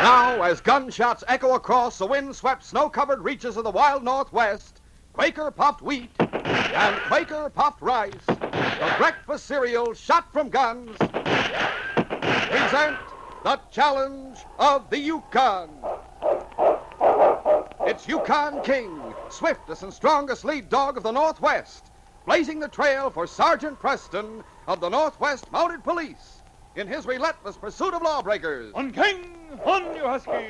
Now, as gunshots echo across the wind-swept, snow-covered reaches of the wild Northwest, Quaker puffed wheat and Quaker puffed rice, the breakfast cereal shot from guns, present the challenge of the Yukon. It's Yukon King, swiftest and strongest lead dog of the Northwest, blazing the trail for Sergeant Preston of the Northwest Mounted Police in his relentless pursuit of lawbreakers. On King, on you Huskies!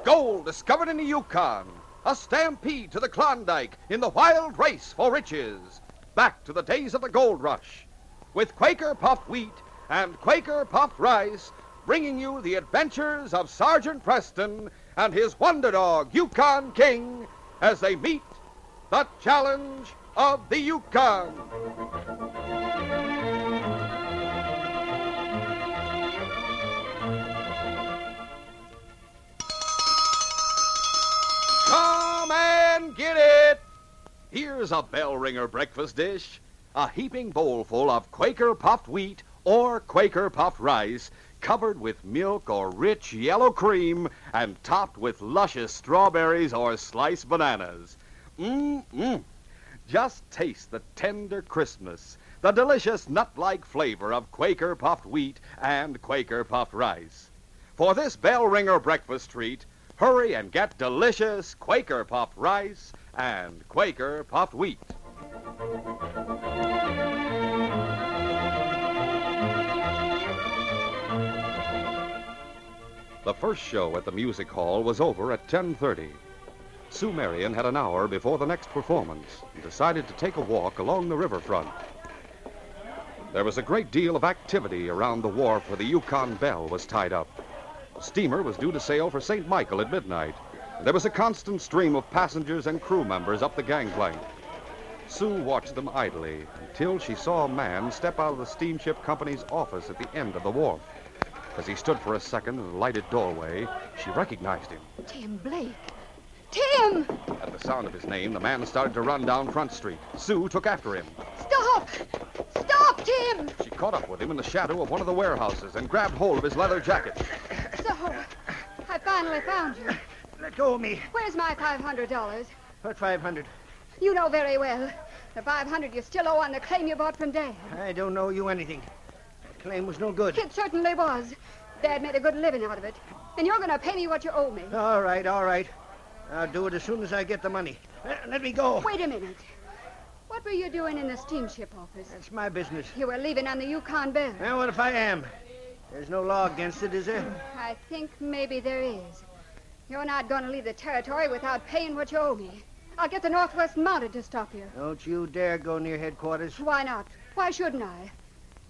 Gold discovered in the Yukon. A stampede to the Klondike in the wild race for riches. Back to the days of the gold rush. With Quaker puffed wheat and Quaker puffed rice, bringing you the adventures of Sergeant Preston and his wonder dog, Yukon King, as they meet the challenge of the Yukon. Come and get it! Here's a bell ringer breakfast dish. A heaping bowl full of Quaker puffed wheat or Quaker puffed rice, covered with milk or rich yellow cream, and topped with luscious strawberries or sliced bananas. Just taste the tender crispness, the delicious nut-like flavor of Quaker puffed wheat and Quaker puffed rice. For this bell ringer breakfast treat, hurry and get delicious Quaker puffed rice and Quaker puffed wheat. The first show at the music hall was over at 10:30. Sue Marion had an hour before the next performance and decided to take a walk along the riverfront. There was a great deal of activity around the wharf where the Yukon Belle was tied up. The steamer was due to sail for St. Michael at midnight. There was a constant stream of passengers and crew members up the gangplank. Sue watched them idly until she saw a man step out of the steamship company's office at the end of the wharf. As he stood for a second in the lighted doorway, she recognized him. Tim Blake. Tim! At the sound of his name, the man started to run down Front Street. Sue took after him. Stop! Stop, Tim! She caught up with him in the shadow of one of the warehouses and grabbed hold of his leather jacket. So, I finally found you. Let go of me. Where's my $500? What 500? You know very well. The $500 you still owe on the claim you bought from Dad. I don't owe you anything. The claim was no good. It certainly was. Dad made a good living out of it. And you're going to pay me what you owe me. All right. I'll do it as soon as I get the money. Let me go. Wait a minute. What were you doing in the steamship office? That's my business. You were leaving on the Yukon Belle. Well, what if I am? There's no law against it, is there? I think maybe there is. You're not going to leave the territory without paying what you owe me. I'll get the Northwest Mounted to stop you. Don't you dare go near headquarters. Why not? Why shouldn't I?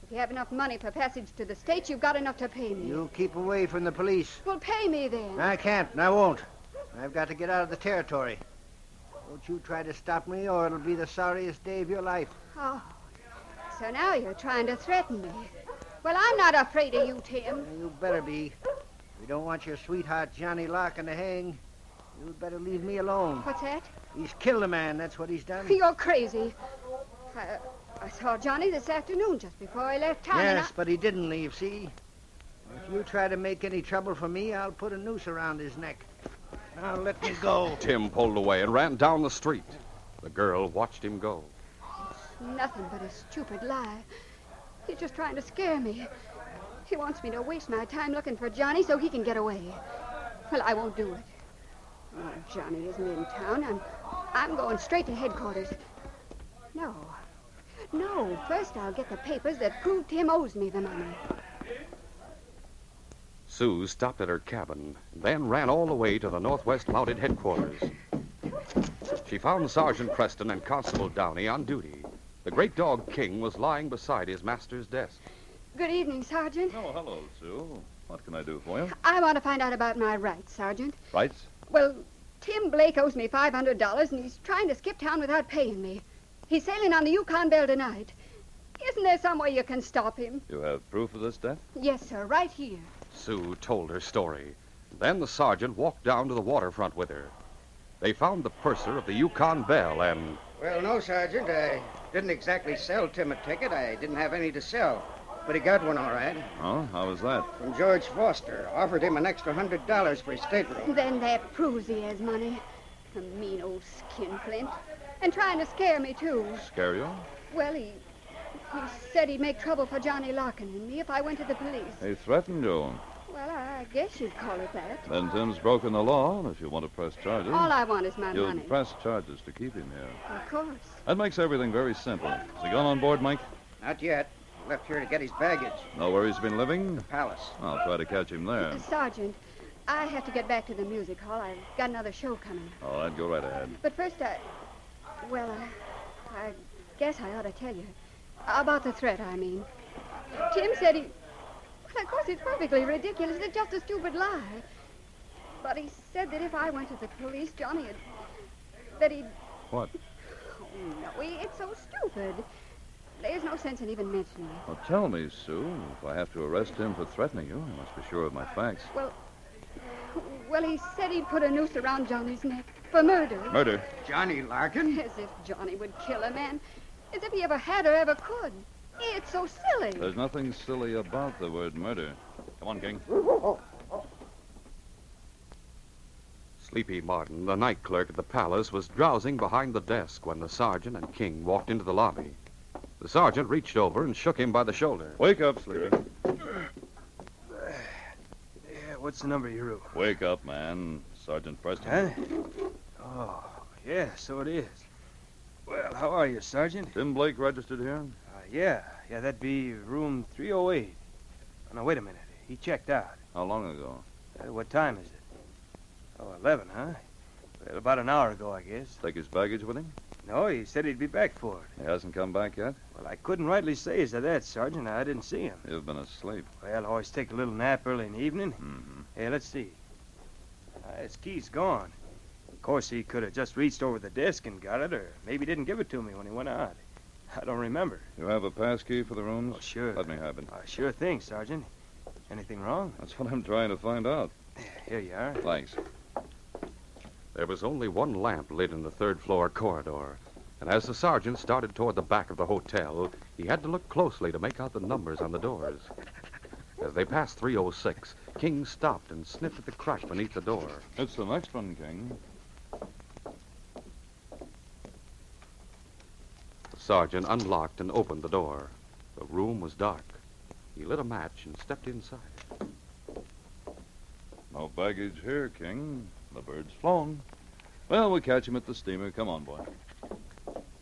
If you have enough money for passage to the States, you've got enough to pay me. You keep away from the police. Well, pay me then. I can't, and I won't. I've got to get out of the territory. Don't you try to stop me, or it'll be the sorriest day of your life. Oh, so now you're trying to threaten me. Well, I'm not afraid of you, Tim. You better be. We don't want your sweetheart Johnny Larkin to hang. You'd better leave me alone. What's that? He's killed a man, that's what he's done. You're crazy. I saw Johnny this afternoon just before I left town. Yes, but he didn't leave, see? If you try to make any trouble for me, I'll put a noose around his neck. Now let me go. Tim pulled away and ran down the street. The girl watched him go. It's nothing but a stupid lie. He's just trying to scare me. He wants me to waste my time looking for Johnny so he can get away. Well, I won't do it. Oh, Johnny isn't in town. I'm going straight to headquarters. No. First I'll get the papers that prove Tim owes me the money. Sue stopped at her cabin, then ran all the way to the Northwest Mounted headquarters. She found Sergeant Preston and Constable Downey on duty. The great dog King was lying beside his master's desk. Good evening, Sergeant. Oh, hello, Sue. What can I do for you? I want to find out about my rights, Sergeant. Rights? Well, Tim Blake owes me $500, and he's trying to skip town without paying me. He's sailing on the Yukon Belle tonight. Isn't there some way you can stop him? You have proof of this debt? Yes, sir, right here. Sue told her story. Then the sergeant walked down to the waterfront with her. They found the purser of the Yukon Belle and... Well, no, Sergeant. I didn't exactly sell Tim a ticket. I didn't have any to sell. But he got one all right. Oh, how was that? From George Foster. Offered him an extra $100 for his stateroom. Then that proves he has money. A mean old skinflint. And trying to scare me, too. Scare you? Well, he said he'd make trouble for Johnny Larkin and me if I went to the police. He threatened you. Well, I guess you'd call it that. Then Tim's broken the law, and if you want to press charges... All I want is my you'll money. press charges to keep him here. Of course. That makes everything very simple. Has he gone on board, Mike? Not yet. Left here to get his baggage. Know where he's been living? Palace. I'll try to catch him there. Sergeant, I have to get back to the music hall. I've got another show coming. All right, go right ahead. But first, I guess I ought to tell you. About the threat, I mean. Tim said he... Well, of course, it's perfectly ridiculous. It's just a stupid lie. But he said that if I went to the police, Johnny had... that he'd... What? Oh, no, it's so stupid. There's no sense in even mentioning it. Well, tell me, Sue. If I have to arrest him for threatening you, I must be sure of my facts. Well, he said he'd put a noose around Johnny's neck for murder. Murder? Johnny Larkin? As if Johnny would kill a man. As if he ever had or ever could. It's so silly. There's nothing silly about the word murder. Come on, King. Sleepy Martin, the night clerk at the palace, was drowsing behind the desk when the sergeant and King walked into the lobby. The sergeant reached over and shook him by the shoulder. Wake up, Sleepy. Yeah, what's the number of your room? Wake up, man. Sergeant Preston. Huh? Oh, yeah, so it is. Well, how are you, Sergeant? Tim Blake registered here? Yeah, that'd be room 308. Oh, now, wait a minute. He checked out. How long ago? What time is it? Oh, 11, huh? Well, about an hour ago, I guess. Take his baggage with him? No, he said he'd be back for it. He hasn't come back yet? Well, I couldn't rightly say as to that, Sergeant. I didn't see him. You've been asleep. Well, I always take a little nap early in the evening. Mm-hmm. Hey, let's see. His key's gone. Of course, he could have just reached over the desk and got it, or maybe didn't give it to me when he went out. I don't remember. You have a pass key for the rooms? Oh, sure. Let me have it. Sure thing, Sergeant. Anything wrong? That's what I'm trying to find out. Here you are. Thanks. There was only one lamp lit in the third-floor corridor, and as the sergeant started toward the back of the hotel, he had to look closely to make out the numbers on the doors. As they passed 306, King stopped and sniffed at the crack beneath the door. It's the next one, King. The sergeant unlocked and opened the door. The room was dark. He lit a match and stepped inside. No baggage here, King. The bird's flown. Well, we'll catch him at the steamer. Come on, boy.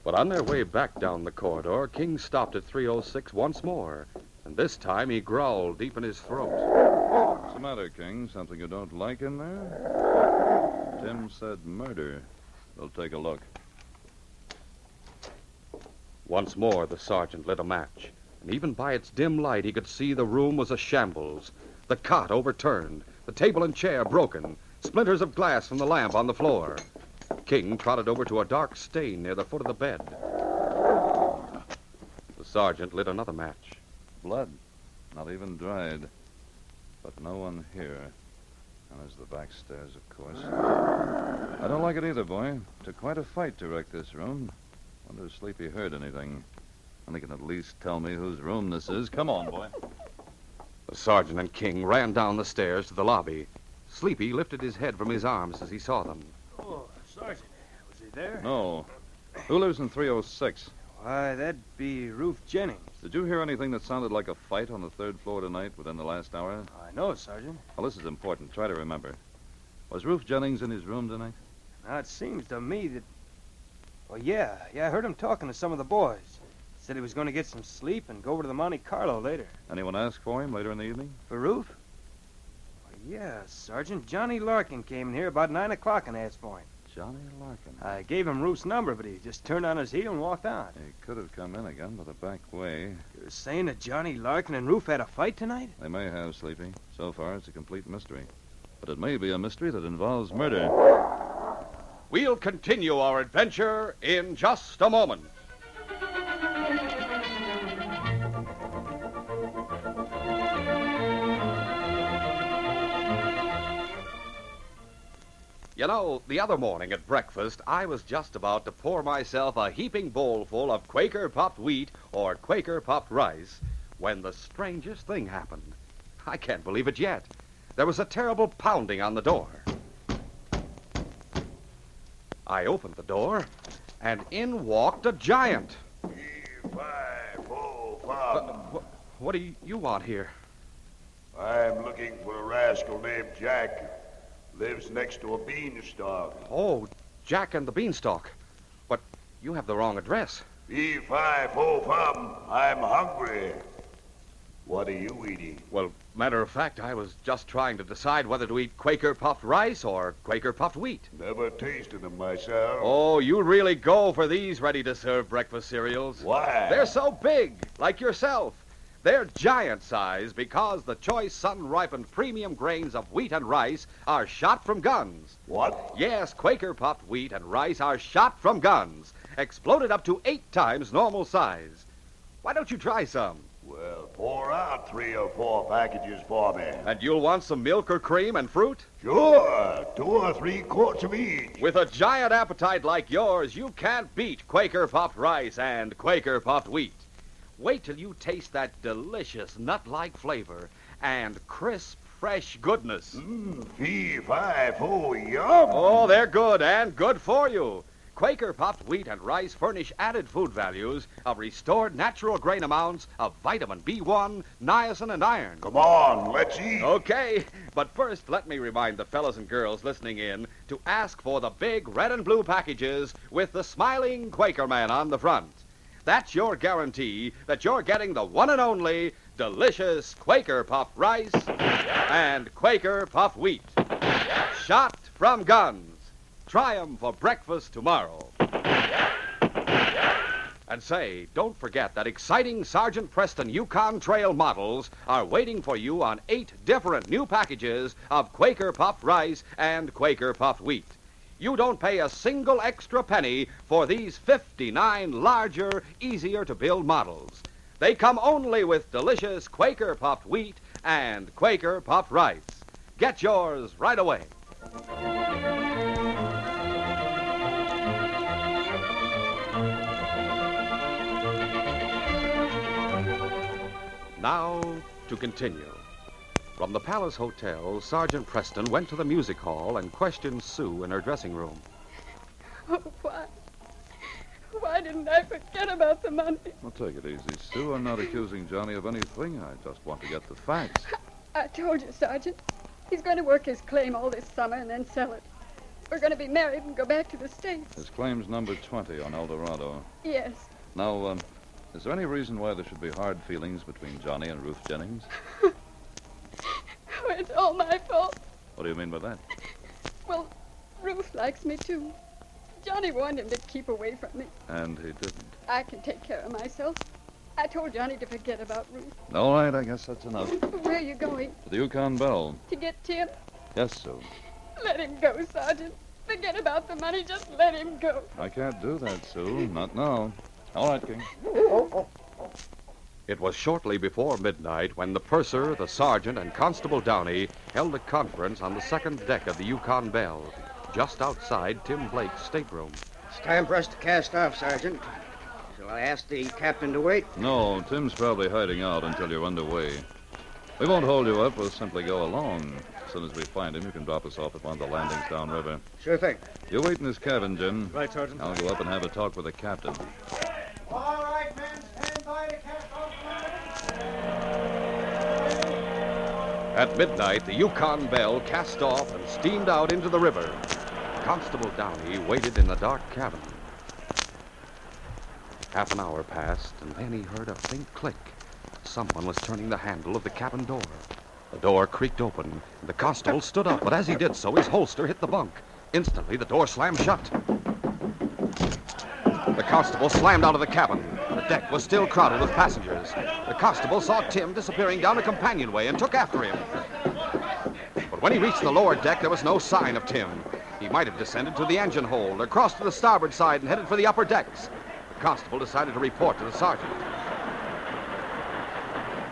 But on their way back down the corridor, King stopped at 306 once more, and this time he growled deep in his throat. What's the matter, King? Something you don't like in there? Tim said murder. We'll take a look. Once more, the sergeant lit a match, and even by its dim light, he could see the room was a shambles. The cot overturned, the table and chair broken, splinters of glass from the lamp on the floor. King trotted over to a dark stain near the foot of the bed. The sergeant lit another match. Blood. Not even dried. But no one here. And there's the back stairs, of course. I don't like it either, boy. Took quite a fight to wreck this room. Wonder if Sleepy heard anything. And he can at least tell me whose room this is. Come on, boy. The sergeant and King ran down the stairs to the lobby. Sleepy lifted his head from his arms as he saw them. Oh, Sergeant, was he there? No. Who lives in 306? Why, that'd be Ruth Jennings. Did you hear anything that sounded like a fight on the third floor tonight within the last hour? I know, Sergeant. Well, this is important. Try to remember. Was Ruth Jennings in his room tonight? Now, it seems to me that... Well, yeah, I heard him talking to some of the boys. Said he was going to get some sleep and go over to the Monte Carlo later. Anyone ask for him later in the evening? For Ruth? Well, yeah, Sergeant. Johnny Larkin came in here about 9 o'clock and asked for him. Johnny Larkin. I gave him Ruth's number, but he just turned on his heel and walked out. He could have come in again by the back way. You're saying that Johnny Larkin and Ruth had a fight tonight? They may have, Sleepy. So far, it's a complete mystery. But it may be a mystery that involves murder. We'll continue our adventure in just a moment. You know, the other morning at breakfast, I was just about to pour myself a heaping bowlful of Quaker popped wheat or Quaker popped rice when the strangest thing happened. I can't believe it yet. There was a terrible pounding on the door. I opened the door, and in walked a giant. What do you want here? I'm looking for a rascal named Jack. Lives next to a beanstalk. Oh, Jack and the Beanstalk. But you have the wrong address. E505. I'm hungry. What are you eating? Well, matter of fact, I was just trying to decide whether to eat Quaker puffed rice or Quaker puffed wheat. Never tasted them myself. Oh, you really go for these ready-to-serve breakfast cereals. Why? They're so big, like yourself. They're giant size because the choice sun-ripened premium grains of wheat and rice are shot from guns. What? Yes, Quaker puffed wheat and rice are shot from guns, exploded up to 8 times normal size. Why don't you try some? Well, pour out 3 or 4 packages for me. And you'll want some milk or cream and fruit? Sure. 2 or 3 quarts of each. With a giant appetite like yours, you can't beat Quaker puffed rice and Quaker puffed wheat. Wait till you taste that delicious nut-like flavor and crisp, fresh goodness. Fee-fi-fo, yum. Oh, they're good and good for you. Quaker puffed wheat and rice furnish added food values of restored natural grain amounts of vitamin B1, niacin, and iron. Come on, let's eat. Okay, but first let me remind the fellas and girls listening in to ask for the big red and blue packages with the smiling Quaker man on the front. That's your guarantee that you're getting the one and only delicious Quaker puffed rice and Quaker puffed wheat. Shot from guns. Try 'em for breakfast tomorrow. And say, don't forget that exciting Sergeant Preston Yukon Trail models are waiting for you on 8 different new packages of Quaker puffed rice and Quaker puffed wheat. You don't pay a single extra penny for these 59 larger, easier-to-build models. They come only with delicious Quaker puffed wheat and Quaker puffed rice. Get yours right away. Now, to continue. From the Palace Hotel, Sergeant Preston went to the music hall and questioned Sue in her dressing room. Oh, why? Why didn't I forget about the money? Well, take it easy, Sue. I'm not accusing Johnny of anything. I just want to get the facts. I told you, Sergeant. He's going to work his claim all this summer and then sell it. We're going to be married and go back to the States. His claim's number 20 on El Dorado. Yes. Now, is there any reason why there should be hard feelings between Johnny and Ruth Jennings? Oh, it's all my fault. What do you mean by that? Well, Ruth likes me, too. Johnny warned him to keep away from me. And he didn't. I can take care of myself. I told Johnny to forget about Ruth. All right, I guess that's enough. Where are you going? To the Yukon Bell. To get Tim? Yes, Sue. Let him go, Sergeant. Forget about the money. Just let him go. I can't do that, Sue. Not now. All right, King. It was shortly before midnight when the purser, the sergeant, and Constable Downey held a conference on the second deck of the Yukon Bell, just outside Tim Blake's stateroom. It's time for us to cast off, Sergeant. Shall I ask the captain to wait? No, Tim's probably hiding out until you're underway. We won't hold you up. We'll simply go along. As soon as we find him, you can drop us off at one of the landings downriver. Sure thing. You wait in his cabin, Jim. Right, Sergeant. I'll go up and have a talk with the captain. All right, men, stand by to cast off. At midnight, the Yukon Bell cast off and steamed out into the river. Constable Downey waited in the dark cabin. Half an hour passed, and then he heard a faint click. Someone was turning the handle of the cabin door. The door creaked open, and the constable stood up, but as he did so, his holster hit the bunk. Instantly, the door slammed shut. The constable slammed out of the cabin. The deck was still crowded with passengers. The constable saw Tim disappearing down a companionway and took after him. But when he reached the lower deck, there was no sign of Tim. He might have descended to the engine hold or crossed to the starboard side and headed for the upper decks. The constable decided to report to the sergeant.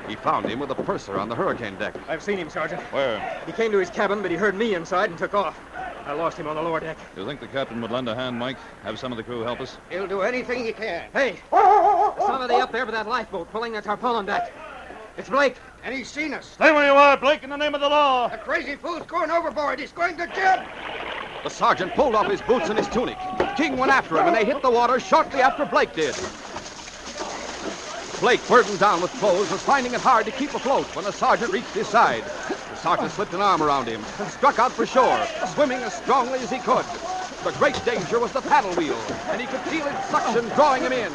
He found him with a purser on the hurricane deck. I've seen him, Sergeant. Where? He came to his cabin, but he heard me inside and took off. I lost him on the lower deck. You think the captain would lend a hand, Mike? Have some of the crew help us? He'll do anything he can. Hey, somebody up there with that lifeboat pulling that tarpaulin back. It's Blake, and he's seen us. Stay where you are, Blake, in the name of the law. The crazy fool's going overboard. He's going to jump. The sergeant pulled off his boots and his tunic. King went after him, and they hit the water shortly after Blake did. Blake, burdened down with clothes, was finding it hard to keep afloat when the sergeant reached his side. The sergeant slipped an arm around him and struck out for shore, swimming as strongly as he could. The great danger was the paddle wheel, and he could feel its suction drawing him in.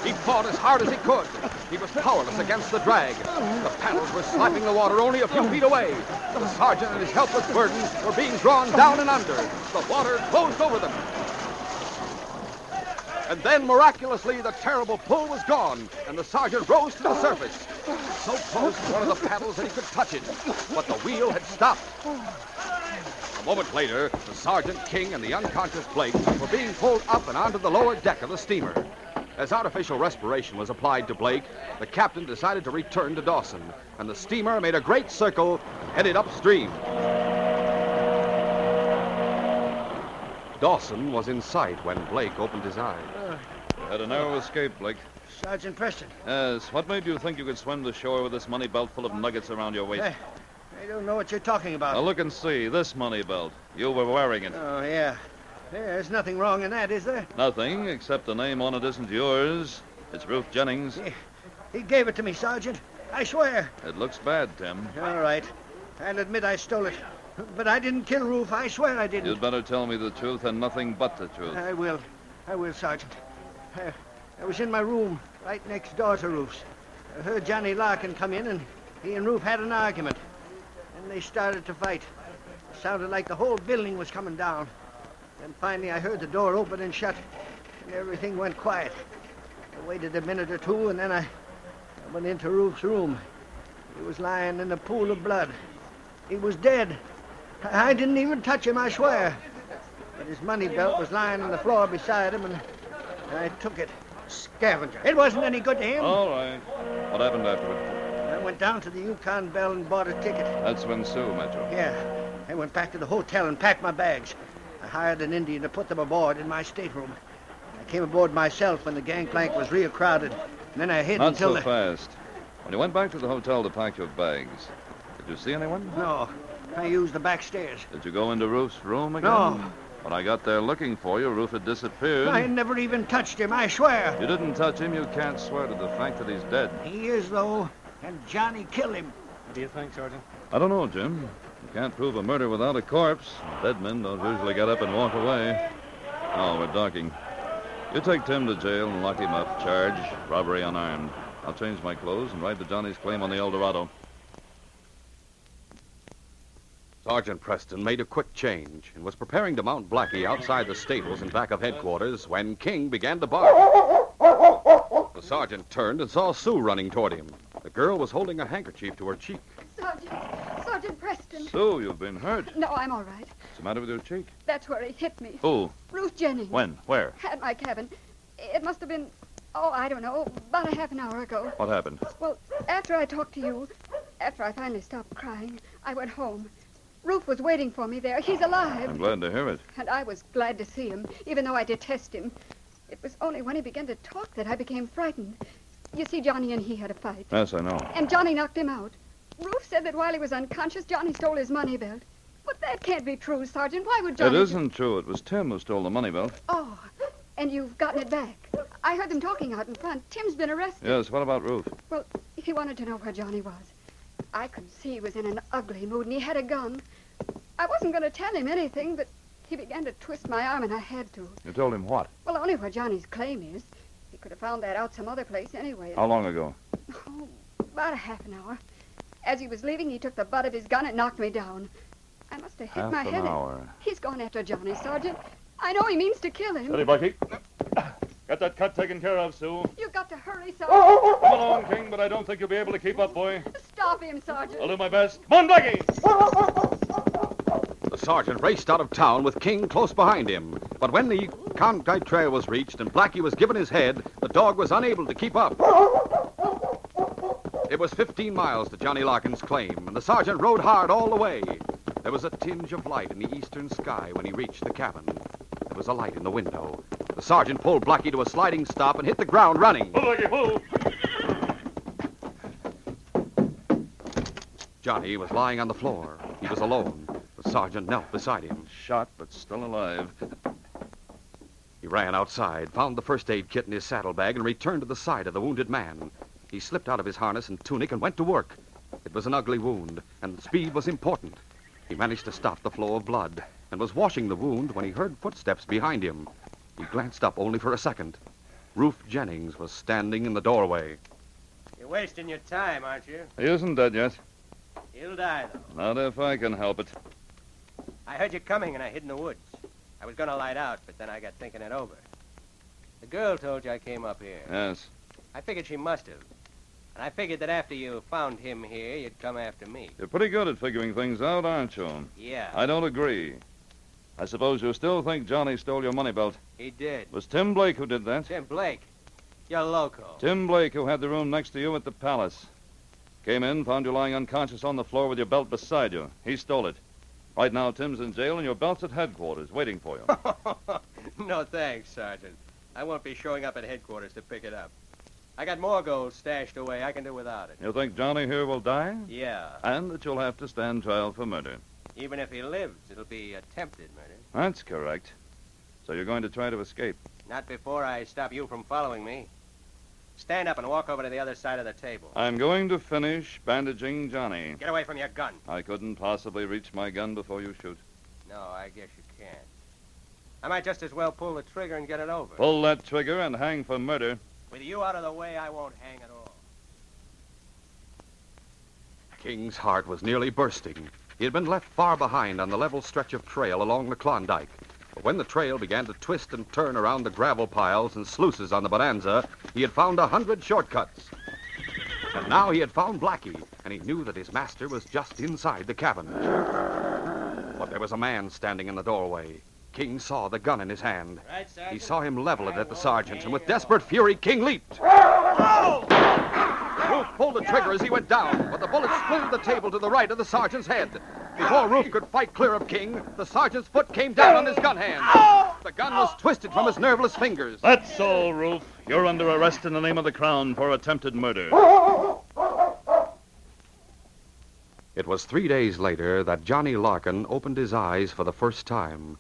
He fought as hard as he could. He was powerless against the drag. The paddles were slapping the water only a few feet away. The sergeant and his helpless burden were being drawn down and under. The water closed over them. And then, miraculously, the terrible pull was gone, and the sergeant rose to the surface. So close to one of the paddles that he could touch it. But the wheel had stopped. A moment later, the sergeant, King, and the unconscious Blake were being pulled up and onto the lower deck of the steamer. As artificial respiration was applied to Blake, the captain decided to return to Dawson, and the steamer made a great circle and headed upstream. Dawson was in sight when Blake opened his eyes. You had a narrow escape, Blake. Sergeant Preston. Yes. What made you think you could swim to shore with this money belt full of nuggets around your waist? I don't know what you're talking about. Now look and see. This money belt. You were wearing it. Oh, yeah. There's nothing wrong in that, is there? Nothing, except the name on it isn't yours. It's Ruth Jennings. He gave it to me, Sergeant. I swear. It looks bad, Tim. All right. I'll admit I stole it. But I didn't kill Ruth. I swear I didn't. You'd better tell me the truth and nothing but the truth. I will, Sergeant. I was in my room, right next door to Ruth's. I heard Johnny Larkin come in, and he and Ruth had an argument. Then they started to fight. It sounded like the whole building was coming down. Then finally I heard the door open and shut, and everything went quiet. I waited a minute or two, and then I went into Ruth's room. He was lying in a pool of blood. He was dead. I didn't even touch him, I swear. But his money belt was lying on the floor beside him, and I took it. Scavenger. It wasn't any good to him. All right. What happened afterward? I went down to the Yukon Bell and bought a ticket. That's when Sue met you. Yeah. I went back to the hotel and packed my bags. I hired an Indian to put them aboard in my stateroom. I came aboard myself when the gangplank was real crowded, and then I hid Not until so fast. When you went back to the hotel to pack your bags, did you see anyone? No. I used the back stairs. Did you go into Ruth's room again? No. When I got there looking for you, Ruth had disappeared. I never even touched him, I swear. You didn't touch him, you can't swear to the fact that he's dead. He is, though, and Johnny killed him. What do you think, Sergeant? I don't know, Jim. You can't prove a murder without a corpse. Dead men don't usually get up and walk away. Oh, we're docking. You take Tim to jail and lock him up. Charge, robbery unarmed. I'll change my clothes and ride to Johnny's claim on the El Dorado. Sergeant Preston made a quick change and was preparing to mount Blackie outside the stables in back of headquarters when King began to bark. The sergeant turned and saw Sue running toward him. The girl was holding a handkerchief to her cheek. Sergeant Preston. Sue, you've been hurt. No, I'm all right. What's the matter with your cheek? That's where he hit me. Who? Ruth Jennings. When? Where? At my cabin. It must have been, I don't know, about a half an hour ago. What happened? Well, after I talked to you, after I finally stopped crying, I went home. Ruth was waiting for me there. He's alive. I'm glad to hear it. And I was glad to see him, even though I detest him. It was only when he began to talk that I became frightened. You see, Johnny and he had a fight. Yes, I know. And Johnny knocked him out. Ruth said that while he was unconscious, Johnny stole his money belt. But that can't be true, Sergeant. Why would Johnny... It isn't true. It was Tim who stole the money belt. Oh, and you've gotten it back. I heard them talking out in front. Tim's been arrested. Yes, what about Ruth? Well, he wanted to know where Johnny was. I could see he was in an ugly mood, and he had a gun. I wasn't going to tell him anything, but he began to twist my arm, and I had to. You told him what? Well, only where Johnny's claim is. He could have found that out some other place anyway. How long ago? Oh, about a half an hour. As he was leaving, he took the butt of his gun and knocked me down. I must have hit my head. Half an hour. He's gone after Johnny, Sergeant. I know he means to kill him. Steady, Blackie. Get that cut taken care of, Sue. You've got to hurry, Sergeant. Come along, King, but I don't think you'll be able to keep up, boy. Stop him, Sergeant. I'll do my best. Come on, Blackie! The sergeant raced out of town with King close behind him. But when the Conrad trail was reached and Blackie was given his head, the dog was unable to keep up. It was 15 miles to Johnny Larkin's claim, and the sergeant rode hard all the way. There was a tinge of light in the eastern sky when he reached the cabin. There was a light in the window. The sergeant pulled Blackie to a sliding stop and hit the ground running. Pull, Blackie, pull! Johnny was lying on the floor. He was alone. The sergeant knelt beside him. Shot, but still alive. He ran outside, found the first aid kit in his saddlebag, and returned to the side of the wounded man. He slipped out of his harness and tunic and went to work. It was an ugly wound, and speed was important. He managed to stop the flow of blood and was washing the wound when he heard footsteps behind him. He glanced up only for a second. Ruth Jennings was standing in the doorway. You're wasting your time, aren't you? He isn't dead yet. He'll die, though. Not if I can help it. I heard you coming, and I hid in the woods. I was going to light out, but then I got thinking it over. The girl told you I came up here. Yes. I figured she must have. And I figured that after you found him here, you'd come after me. You're pretty good at figuring things out, aren't you? Yeah. I don't agree. I suppose you still think Johnny stole your money belt. He did. It was Tim Blake who did that. Tim Blake. You're loco. Tim Blake, who had the room next to you at the palace. Came in, found you lying unconscious on the floor with your belt beside you. He stole it. Right now, Tim's in jail, and your belt's at headquarters, waiting for you. No thanks, Sergeant. I won't be showing up at headquarters to pick it up. I got more gold stashed away. I can do without it. You think Johnny here will die? Yeah. And that you'll have to stand trial for murder. Even if he lives, it'll be attempted murder. That's correct. So you're going to try to escape? Not before I stop you from following me. Stand up and walk over to the other side of the table. I'm going to finish bandaging Johnny. Get away from your gun. I couldn't possibly reach my gun before you shoot. No, I guess you can't. I might just as well pull the trigger and get it over. Pull that trigger and hang for murder. With you out of the way, I won't hang at all. King's heart was nearly bursting. He had been left far behind on the level stretch of trail along the Klondike. But when the trail began to twist and turn around the gravel piles and sluices on the Bonanza, he had found 100 shortcuts. And now he had found Blackie, and he knew that his master was just inside the cabin. But there was a man standing in the doorway. King saw the gun in his hand. Right, Sergeant? He saw him level it at the sergeant, and with desperate fury, King leaped. Ruth pulled the trigger as he went down, but the bullet splintered the table to the right of the sergeant's head. Before Ruth could fight clear of King, the sergeant's foot came down on his gun hand. The gun was twisted from his nerveless fingers. That's all, Ruth. You're under arrest in the name of the Crown for attempted murder. It was 3 days later that Johnny Larkin opened his eyes for the first time.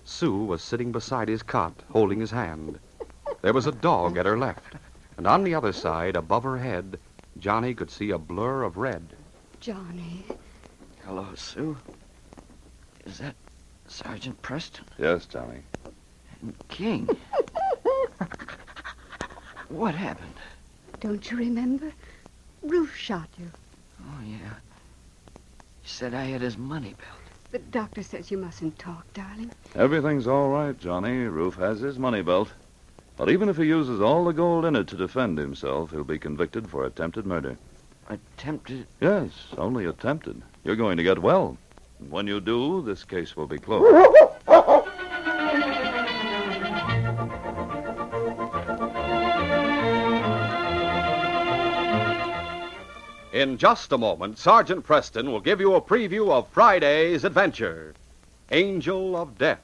Sue was sitting beside his cot, holding his hand. There was a dog at her left, and on the other side, above her head, Johnny could see a blur of red. Johnny. Hello, Sue. Is that Sergeant Preston? Yes, Johnny. King. What happened? Don't you remember? Ruth shot you. Oh, yeah. He said I had his money belt. The doctor says you mustn't talk, darling. Everything's all right, Johnny. Ruth has his money belt. But even if he uses all the gold in it to defend himself, he'll be convicted for attempted murder. Attempted? Yes, only attempted. You're going to get well. And when you do, this case will be closed. In just a moment, Sergeant Preston will give you a preview of Friday's adventure, Angel of Death.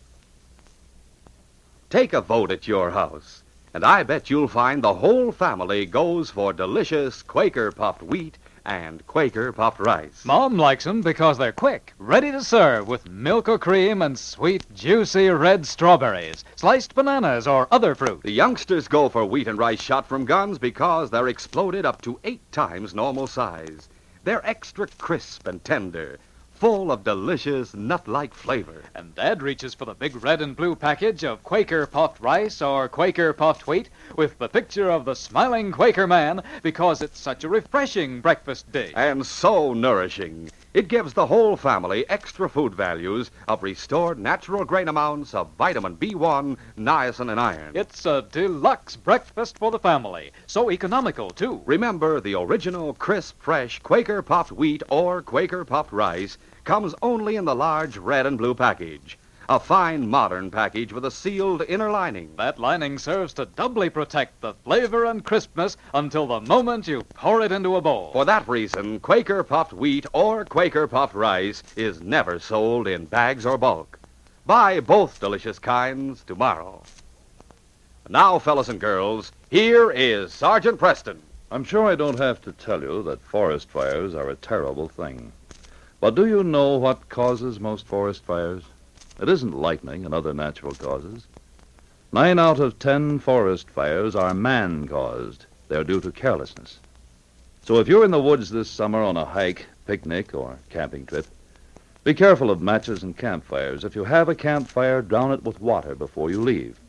Take a vote at your house, and I bet you'll find the whole family goes for delicious Quaker puffed wheat and Quaker puffed rice. Mom likes them because they're quick, ready to serve with milk or cream and sweet, juicy red strawberries, sliced bananas, or other fruit. The youngsters go for wheat and rice shot from guns because they're exploded up to 8 times normal size. They're extra crisp and tender, full of delicious nut-like flavor. And Dad reaches for the big red and blue package of Quaker puffed rice or Quaker puffed wheat with the picture of the smiling Quaker man because it's such a refreshing breakfast dish. And so nourishing. It gives the whole family extra food values of restored natural grain amounts of vitamin B1, niacin, and iron. It's a deluxe breakfast for the family. So economical, too. Remember, the original crisp, fresh Quaker puffed wheat or Quaker puffed rice comes only in the large red and blue package. A fine, modern package with a sealed inner lining. That lining serves to doubly protect the flavor and crispness until the moment you pour it into a bowl. For that reason, Quaker puffed wheat or Quaker puffed rice is never sold in bags or bulk. Buy both delicious kinds tomorrow. Now, fellas and girls, here is Sergeant Preston. I'm sure I don't have to tell you that forest fires are a terrible thing. But do you know what causes most forest fires? It isn't lightning and other natural causes. 9 out of 10 forest fires are man-caused. They're due to carelessness. So if you're in the woods this summer on a hike, picnic, or camping trip, be careful of matches and campfires. If you have a campfire, drown it with water before you leave.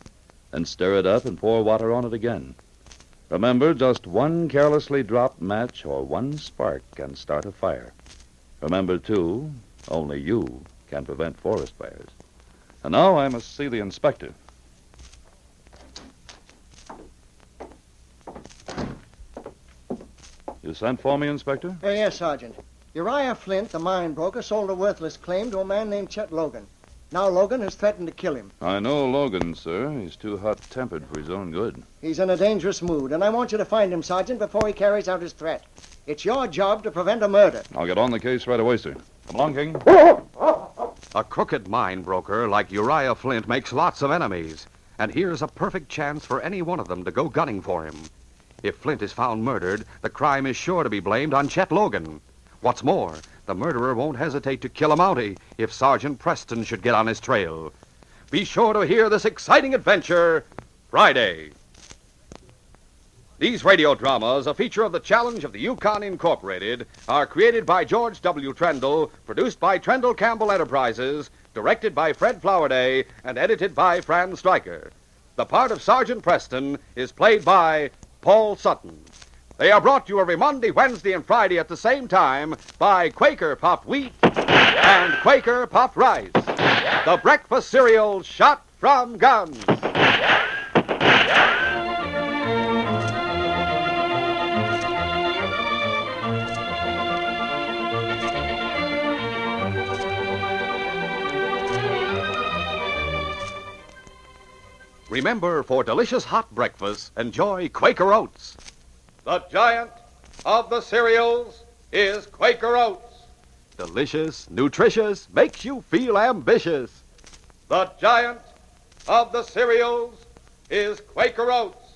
Then stir it up and pour water on it again. Remember, just one carelessly dropped match or one spark can start a fire. Remember, too, only you can prevent forest fires. And now I must see the inspector. You sent for me, Inspector? Yes, Sergeant. Uriah Flint, the mine broker, sold a worthless claim to a man named Chet Logan. Now Logan has threatened to kill him. I know Logan, sir. He's too hot-tempered for his own good. He's in a dangerous mood, and I want you to find him, Sergeant, before he carries out his threat. It's your job to prevent a murder. I'll get on the case right away, sir. Come along, King. A crooked mine broker like Uriah Flint makes lots of enemies, and here's a perfect chance for any one of them to go gunning for him. If Flint is found murdered, the crime is sure to be blamed on Chet Logan. What's more, the murderer won't hesitate to kill a Mountie if Sergeant Preston should get on his trail. Be sure to hear this exciting adventure Friday. These radio dramas, a feature of the Challenge of the Yukon Incorporated, are created by George W. Trendle, produced by Trendle Campbell Enterprises, directed by Fred Flowerday, and edited by Fran Stryker. The part of Sergeant Preston is played by Paul Sutton. They are brought to you every Monday, Wednesday, and Friday at the same time by Quaker Puffed Wheat and Quaker Puffed Rice, the breakfast cereal shot from guns. Remember, for delicious hot breakfast, enjoy Quaker Oats. The giant of the cereals is Quaker Oats. Delicious, nutritious, makes you feel ambitious. The giant of the cereals is Quaker Oats.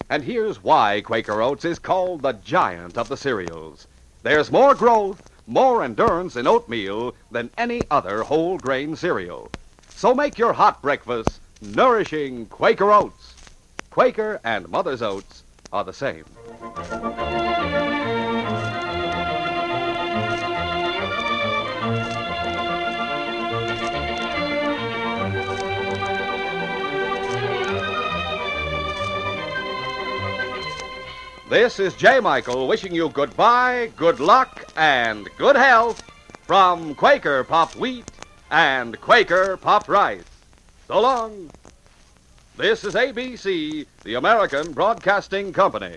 And here's why Quaker Oats is called the giant of the cereals. There's more growth, more endurance in oatmeal than any other whole grain cereal. So make your hot breakfast nourishing Quaker Oats. Quaker and Mother's Oats are the same. This is J. Michael wishing you goodbye, good luck, and good health from Quaker Puffed Wheat and Quaker Puffed Rice. So long. This is ABC, the American Broadcasting Company.